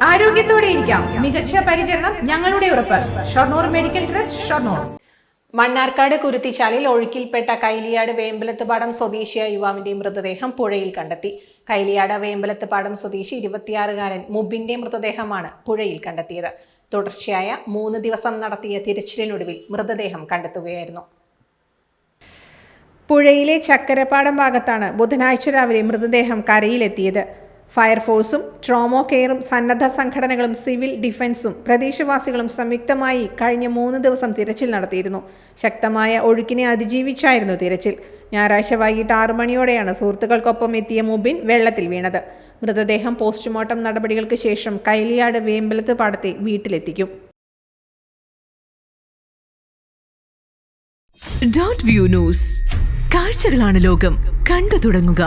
ആരോഗ്യത്തോടെ ഇരിക്കാം. മികച്ച പരിചരണം ഞങ്ങളുടെ ഉറപ്പ്. Shoranur medical trust, Shoranur. മണ്ണാർക്കാട് കുരുത്തിച്ചാലിൽ ഒഴുക്കിൽപ്പെട്ട കൈലിയാട് വേമ്പലത്തുപാടം സ്വദേശിയായ യുവാവിന്റെ മൃതദേഹം പുഴയിൽ കണ്ടെത്തി. കൈലിയാട് വേമ്പലത്തുപാടം സ്വദേശി 26-കാരൻ മുബിന്റെ മൃതദേഹമാണ് പുഴയിൽ കണ്ടെത്തിയത്. തുടർച്ചയായ 3 ദിവസം നടത്തിയ തിരച്ചിലിനൊടുവിൽ മൃതദേഹം കണ്ടെത്തുകയായിരുന്നു. പുഴയിലെ ചക്കരപ്പാടം ഭാഗത്താണ് ബുധനാഴ്ച രാവിലെ മൃതദേഹം കരയിലെത്തിയത്. ഫയർഫോഴ്സും ട്രോമോ കെയറും സന്നദ്ധ സംഘടനകളും സിവിൽ ഡിഫൻസും പ്രദേശവാസികളും സംയുക്തമായി കഴിഞ്ഞ 3 ദിവസം തിരച്ചിൽ നടത്തിയിരുന്നു. ശക്തമായ ഒഴുക്കിനെ അതിജീവിച്ചായിരുന്നു തിരച്ചിൽ. ഞായറാഴ്ച വൈകിട്ട് 6 മണിയോടെയാണ് സുഹൃത്തുക്കൾക്കൊപ്പം എത്തിയ മുബിൻ വെള്ളത്തിൽ വീണത്. മൃതദേഹം പോസ്റ്റ്മോർട്ടം നടപടികൾക്ക് ശേഷം കൈലിയാട് വേമ്പലത്ത് പാടത്തെ വീട്ടിലെത്തിക്കും. Dot view news. കാഴ്ചകളാണ് ലോകം. കണ്ടു തുടങ്ങുക.